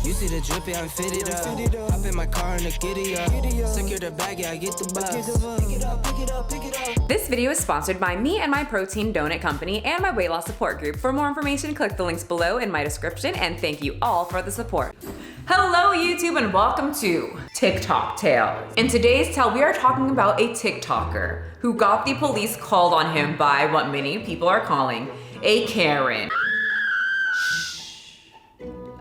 You see the drippy, I fit it up. Hop in my car and the giddy up. Secure the bag, yeah, I get the bus. Pick it up, pick it up, pick it up. This video is sponsored by me and my protein donut company and my weight loss support group. For more information, click the links below in my description, and thank you all for the support. Hello YouTube and welcome to TikTok Tales. In today's tale, we are talking about a TikToker who got the police called on him by what many people are calling a Karen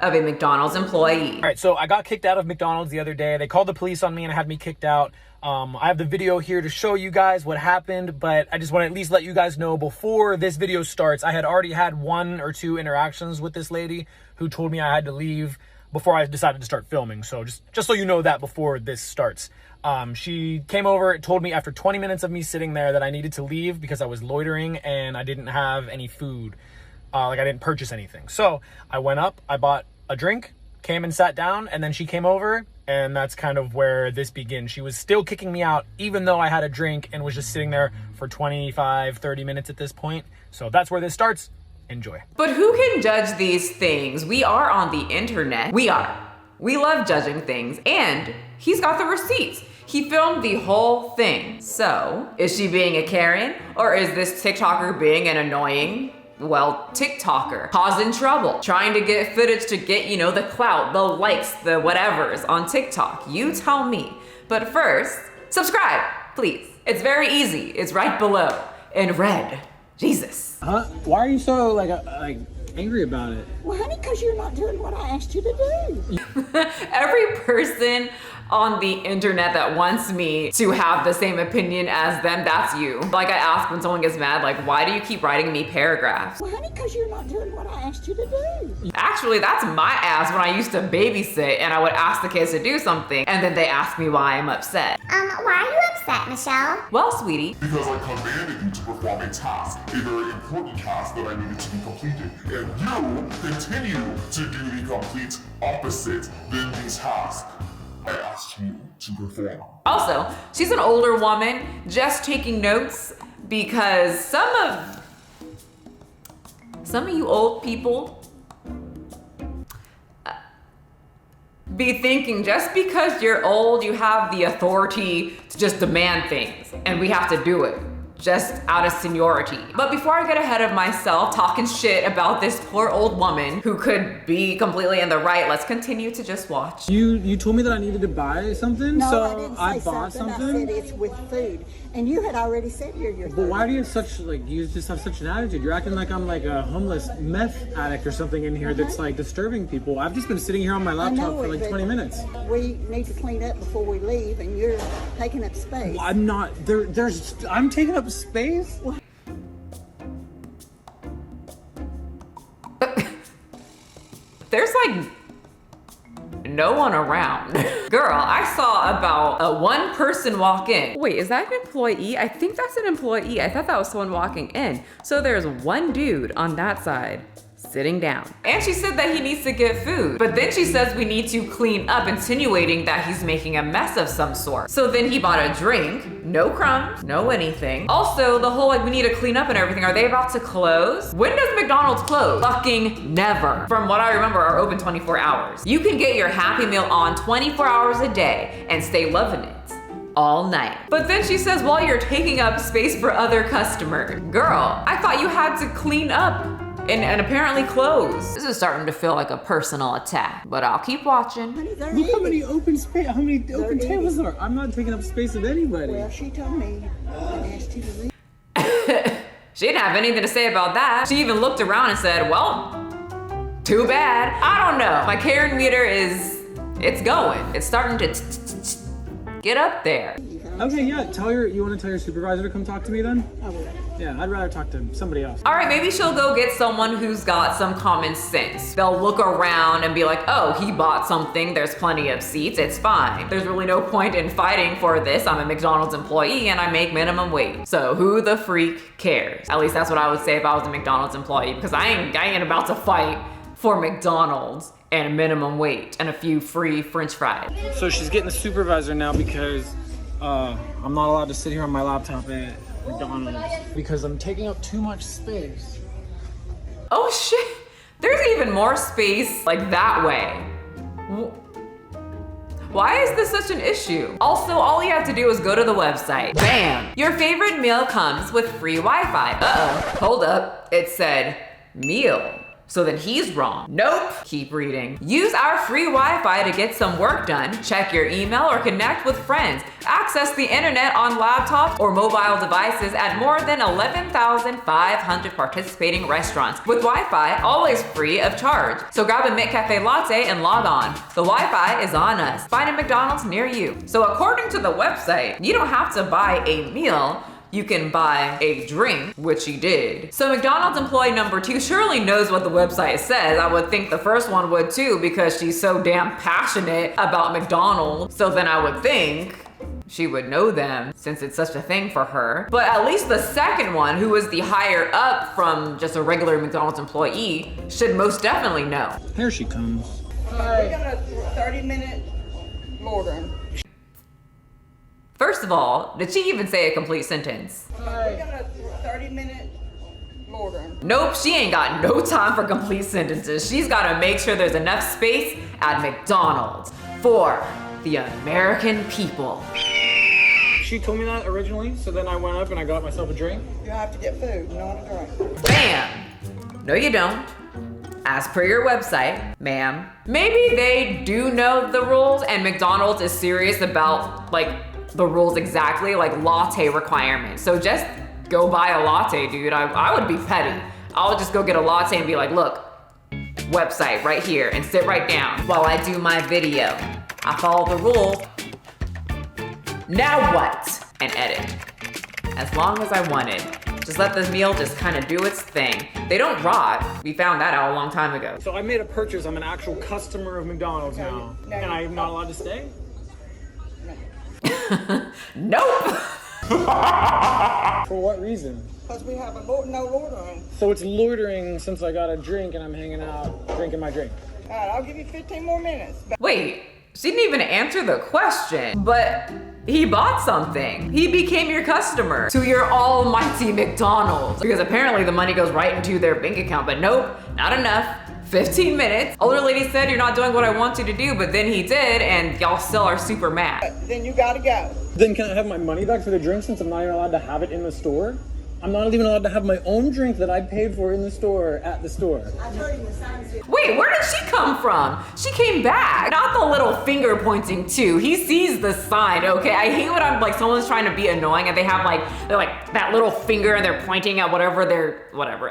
of a McDonald's employee. All right, so I got kicked out of McDonald's the other day. They called the police on me and had me kicked out. I have the video here to show you guys what happened, but I just want to at least let you guys know before this video starts, I had already had 1 or 2 interactions with this lady who told me I had to leave before I decided to start filming. So just so you know that before this starts. She came over, told me after 20 minutes of me sitting there that I needed to leave because I was loitering and I didn't have any food. Like I didn't purchase anything. So I went up, I bought a drink, came and sat down, and then she came over, and that's kind of where this begins. She was still kicking me out even though I had a drink and was just sitting there for 25, 30 minutes at this point. So that's where this starts. Enjoy. But who can judge these things? We are on the internet. We love judging things, and he's got the receipts. He filmed the whole thing. So, is she being a Karen? Or is this TikToker being an annoying, well, TikToker, causing trouble, trying to get footage to get, you know, the clout, the likes, the whatevers on TikTok? You tell me. But first, subscribe, please. It's very easy. It's right below in red. Jesus. Huh? Why are you so like angry about it? Well, honey, because you're not doing what I asked you to do. Every person on the internet that wants me to have the same opinion as them, that's you. Like I ask when someone gets mad, like, why do you keep writing me paragraphs? Well, honey, because you're not doing what I asked you to do. Actually, that's my ass when I used to babysit and I would ask the kids to do something and then they ask me why I'm upset. Why are you upset, Michelle? Well, sweetie. Because I commanded you to perform a task, a very important task that I needed to be completed, and you continue to do the complete opposite than the task I asked you to perform. Also, she's an older woman just taking notes because some of you old people be thinking just because you're old, you have the authority to just demand things and we have to do it just out of seniority. But before I get ahead of myself talking shit about this poor old woman who could be completely in the right, let's continue to just watch. You told me that I needed to buy something, No, so I didn't say bought something. I said it's with food. And you had already said you're But why do you have such, like, you just have such an attitude? You're acting like I'm like a homeless meth addict or something in here that's like disturbing people. I've just been sitting here on my laptop for like 20 minutes. We need to clean up before we leave, and you're taking up space. Well, I'm not, I'm taking up space? There's like no one around. Girl, I saw about one person walk in. Wait, is that an employee? I think that's an employee. I thought that was someone walking in. So there's one dude on that side sitting down. And she said that he needs to get food. But then she says we need to clean up, insinuating that he's making a mess of some sort. So then he bought a drink, no crumbs, no anything. Also, the whole like we need to clean up and everything, are they about to close? When does McDonald's close? Fucking never. From what I remember, are open 24 hours. You can get your Happy Meal on 24 hours a day and stay loving it all night. But then she says, well, you're taking up space for other customers. Girl, I thought you had to clean up and apparently close. This is starting to feel like a personal attack, but I'll keep watching. Honey, Look how many open tables are. I'm not taking up space of anybody. Well, she told me and asked you to leave. She didn't have anything to say about that. She even looked around and said, well, too bad. I don't know. My Karen meter it's going. It's starting to get up there. Okay, yeah, you want to tell your supervisor to come talk to me then? I will. Yeah, I'd rather talk to somebody else. All right, maybe she'll go get someone who's got some common sense. They'll look around and be like, oh, he bought something, there's plenty of seats, it's fine. There's really no point in fighting for this. I'm a McDonald's employee and I make minimum wage. So who the freak cares? At least that's what I would say if I was a McDonald's employee, because I ain't about to fight for McDonald's and a minimum wage and a few free French fries. So she's getting a supervisor now because I'm not allowed to sit here on my laptop at McDonald's because I'm taking up too much space. Oh shit, there's even more space like that way. Why is this such an issue? Also, all you have to do is go to the website. Bam! Your favorite meal comes with free Wi-Fi. Uh-oh, hold up. It said meal. So then he's wrong. Nope. Keep reading. Use our free Wi-Fi to get some work done, check your email, or connect with friends. Access the internet on laptops or mobile devices at more than 11,500 participating restaurants with Wi-Fi always free of charge. So grab a McCafe latte and log on. The Wi-Fi is on us. Find a McDonald's near you. So according to the website, you don't have to buy a meal. You can buy a drink, which he did. So McDonald's employee number 2 surely knows what the website says. I would think the first one would too, because she's so damn passionate about McDonald's. So then I would think she would know them since it's such a thing for her. But at least the second one, who is the higher up from just a regular McDonald's employee, should most definitely know. Here she comes. We got a 30-minute ordering. First of all, did she even say a complete sentence? We got a 30-minute ordering. Nope, she ain't got no time for complete sentences. She's gotta make sure there's enough space at McDonald's for the American people. She told me that originally, so then I went up and I got myself a drink. You have to get food, not a drink. Bam! No, you don't. As per your website, ma'am. Maybe they do know the rules and McDonald's is serious about like the rules exactly, like latte requirements. So just go buy a latte, dude. I would be petty. I would just go get a latte and be like, look, website right here, and sit right down while I do my video. I follow the rules. Now what? And edit. As long as I wanted. Just let the meal just kind of do its thing. They don't rot. We found that out a long time ago. So I made a purchase. I'm an actual customer of McDonald's now. No, and I'm not allowed to stay? Nope. For what reason? Because we have no ordering. So it's loitering since I got a drink and I'm hanging out drinking my drink. All right, I'll give you 15 more minutes. Wait, she didn't even answer the question, but he bought something. He became your customer to your almighty McDonald's, because apparently the money goes right into their bank account, but nope, not enough. 15 minutes. Older lady said, you're not doing what I want you to do, but then he did, and y'all still are super mad. Then you gotta go. Then can I have my money back for the drink since I'm not even allowed to have it in the store? I'm not even allowed to have my own drink that I paid for in the store at the store. Wait, where did she come from? She came back. Not the little finger pointing too. He sees the sign, okay? I hate when I'm like, someone's trying to be annoying and they have like, they're like that little finger and they're pointing at whatever.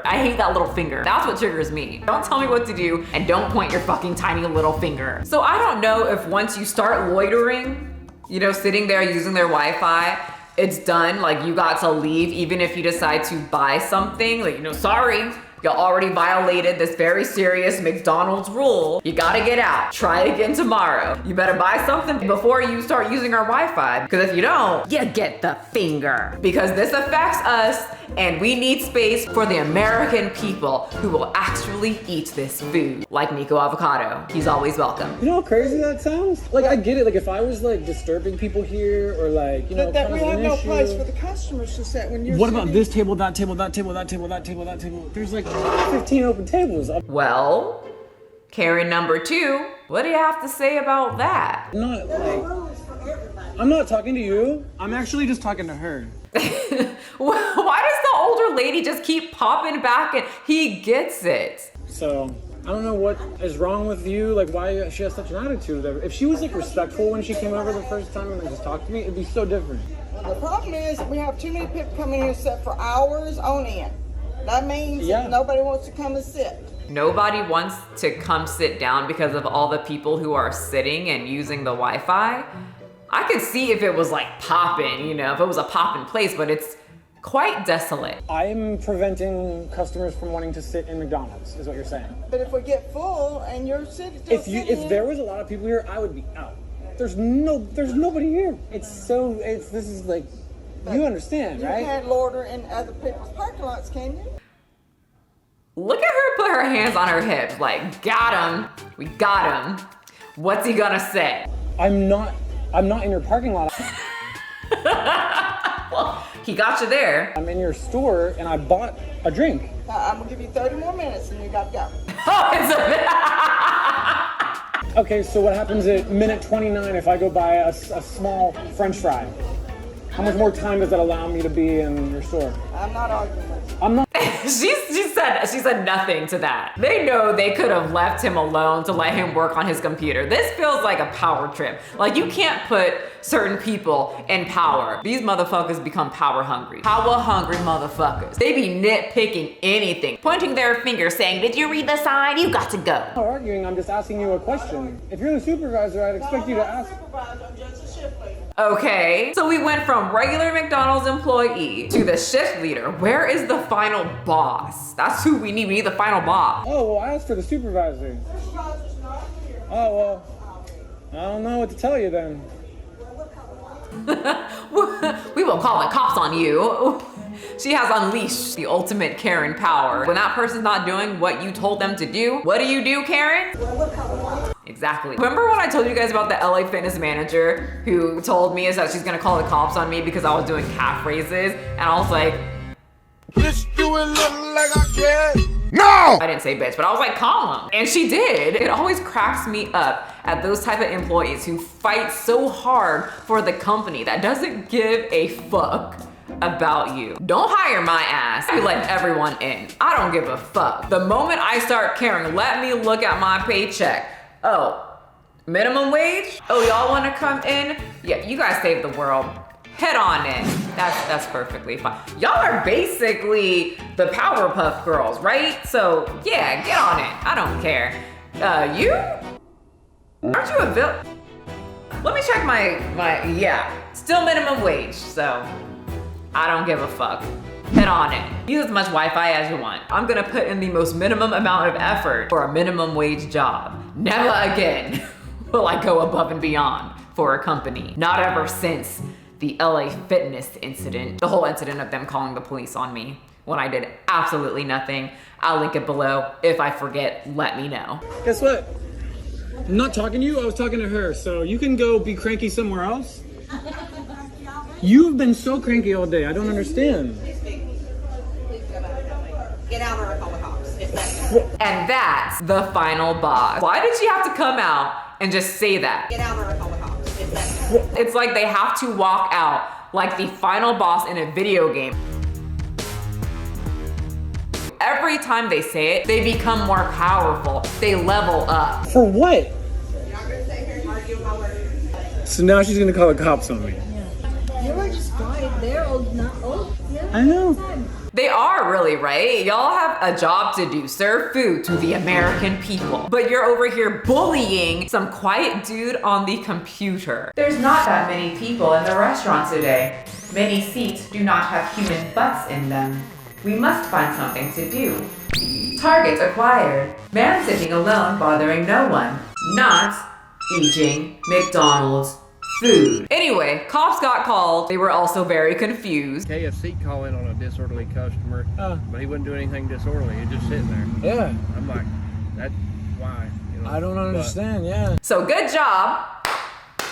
I hate that little finger. That's what triggers me. Don't tell me what to do and don't point your fucking tiny little finger. So I don't know if once you start loitering, you know, sitting there using their Wi-Fi, it's done, like you got to leave even if you decide to buy something, like, you know, sorry, you already violated this very serious McDonald's rule. You gotta get out. Try it again tomorrow. You better buy something before you start using our Wi-Fi, because if you don't, you get the finger. Because this affects us and we need space for the American people who will actually eat this food. Like Nico Avocado, he's always welcome. You know how crazy that sounds? Like, I get it, like if I was like disturbing people here or like, you know, But that we causing have an no issue. place for the customers to sit when you're What about sitting- this table, that table, that table, that table, that table, that table? There's like 15 open tables. Well, Karen number 2, what do you have to say about that? I'm not talking to you. I'm actually just talking to her. Why does the older lady just keep popping back and he gets it? So, I don't know what is wrong with you, like why she has such an attitude. If she was like respectful when she came over the first time and just talked to me, it'd be so different. The problem is we have too many people coming here sit for hours on end. That means that nobody wants to come and sit. Nobody wants to come sit down because of all the people who are sitting and using the Wi-Fi. I could see if it was like popping, you know, if it was a poppin' place, but it's quite desolate. I'm preventing customers from wanting to sit in McDonald's, is what you're saying. But if we get full and you're sitting, If there was a lot of people here, I would be out. There's nobody here. This is like, you understand, right? You can't loiter in other people's parking lots, can you? Look at her put her hands on her hips, like, got him, we got him. What's he gonna say? I'm not in your parking lot. Well, he got you there. I'm in your store and I bought a drink. I'm gonna give you 30 more minutes and you gotta go. Oh, it's Okay, so what happens at minute 29 if I go buy a small French fry? How much more time does that allow me to be in your store? I'm not arguing with you. I'm not. She said nothing to that. They know they could have left him alone to let him work on his computer. This feels like a power trip. Like, you can't put certain people in power. These motherfuckers become power hungry. Power hungry motherfuckers. They be nitpicking anything, pointing their finger saying, did you read the sign? You got to go. I'm not arguing, I'm just asking you a question. If you're the supervisor, I'd expect you to ask. I'm just a shift leader. Okay, so we went from regular McDonald's employee to the shift leader. Where is the final boss? That's who we need. We need the final boss. Oh, well, I asked for the supervisor. Supervisor's not here. Oh, well, I don't know what to tell you then. We will call the cops on you. She has unleashed the ultimate Karen power. When that person's not doing what you told them to do, what do, Karen? Exactly. Remember when I told you guys about the LA fitness manager who told me is that she's gonna call the cops on me because I was doing calf raises? And I was like, Bitch, do it look like I can? no! I didn't say bitch, but I was like, call him. And she did. It always cracks me up at those type of employees who fight so hard for the company that doesn't give a fuck about you. Don't hire my ass. You let everyone in. I don't give a fuck. The moment I start caring, let me look at my paycheck. Oh, minimum wage? Oh, y'all wanna come in? Yeah, you guys save the world. Head on in. That's perfectly fine. Y'all are basically the Powerpuff Girls, right? So yeah, get on it. I don't care. You? Aren't you a villain? Let me check yeah, still minimum wage, so I don't give a fuck. Head on in. Use as much Wi-Fi as you want. I'm gonna put in the most minimum amount of effort for a minimum wage job. Never again will I go above and beyond for a company. Not ever since the LA fitness incident, the whole incident of them calling the police on me when I did absolutely nothing. I'll link it below. If I forget, let me know. Guess what? I'm not talking to you, I was talking to her, so you can go be cranky somewhere else. You've been so cranky all day, I don't understand. Get out or I'll call the cops. And that's the final boss. Why did she have to come out and just say that? Get out or I'll call the cops. It's like they have to walk out like the final boss in a video game. Every time they say it, they become more powerful. They level up. For what? You're not gonna sit here and argue my word. So now she's gonna call the cops on me. You were just right. They're old, not old. Yeah. I know. They are really, right? Y'all have a job to do, serve food to the American people. But you're over here bullying some quiet dude on the computer. There's not that many people in the restaurant today. Many seats do not have human butts in them. We must find something to do. Target acquired. Man sitting alone bothering no one. Not eating McDonald's food. Anyway, cops got called. They were also very confused. KFC calling on a disorderly customer, but he wouldn't do anything disorderly. He's just sitting there. Yeah. I'm like, that's why. You know, I don't understand, yeah. So good job.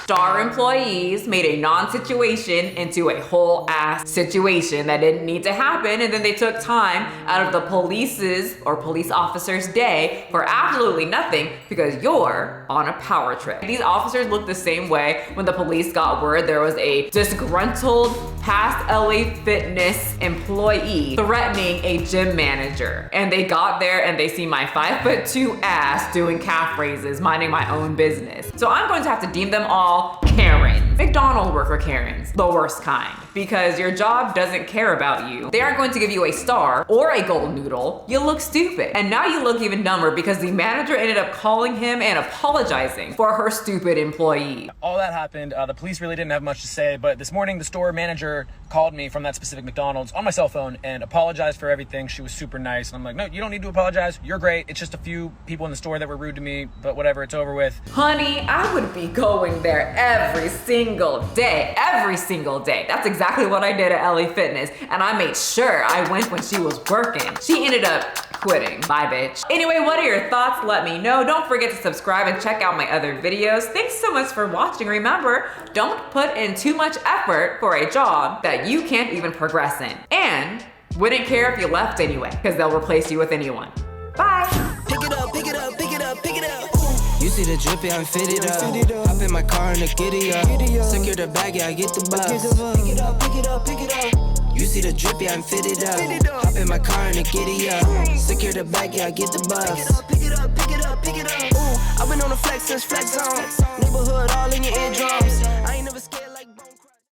Star employees made a non-situation into a whole ass situation that didn't need to happen, and then they took time out of the police's or police officer's day for absolutely nothing because you're on a power trip. These officers looked the same way when the police got word there was a disgruntled past LA fitness employee threatening a gym manager. And they got there and they see my 5'2" ass doing calf raises, minding my own business. So I'm going to have to deem them all Karen. McDonald worker Karens, the worst kind, because your job doesn't care about you. They aren't going to give you a star or a gold noodle. You look stupid. And now you look even dumber because the manager ended up calling him and apologizing for her stupid employee. All that happened, the police really didn't have much to say, but this morning the store manager called me from that specific McDonald's on my cell phone and apologized for everything. She was super nice. And I'm like, no, you don't need to apologize. You're great. It's just a few people in the store that were rude to me, but whatever, it's over with. Honey, I would be going there every single day. Every single day. That's exactly what I did at LA Fitness, and I made sure I went when she was working. She ended up quitting. Bye, bitch. Anyway, what are your thoughts? Let me know. Don't forget to subscribe and check out my other videos. Thanks so much for watching. Remember, don't put in too much effort for a job that you can't even progress in. And wouldn't care if you left anyway, because they'll replace you with anyone. Bye. Pick it up, pick it up, pick it up, pick it up. You see the drippy, I'm fitted up. Hop in my car and the giddy up. Secure the bag, yeah, I get the bus. Pick it up, pick it up, pick it up. You see the drippy, I'm fitted up. Hop in my car and the giddy up. Secure the bag, yeah, I get the bus. Pick it up, pick it up, pick it up, pick it up. Ooh, I've been on the flex since flex on. Neighborhood all in your eardrums. I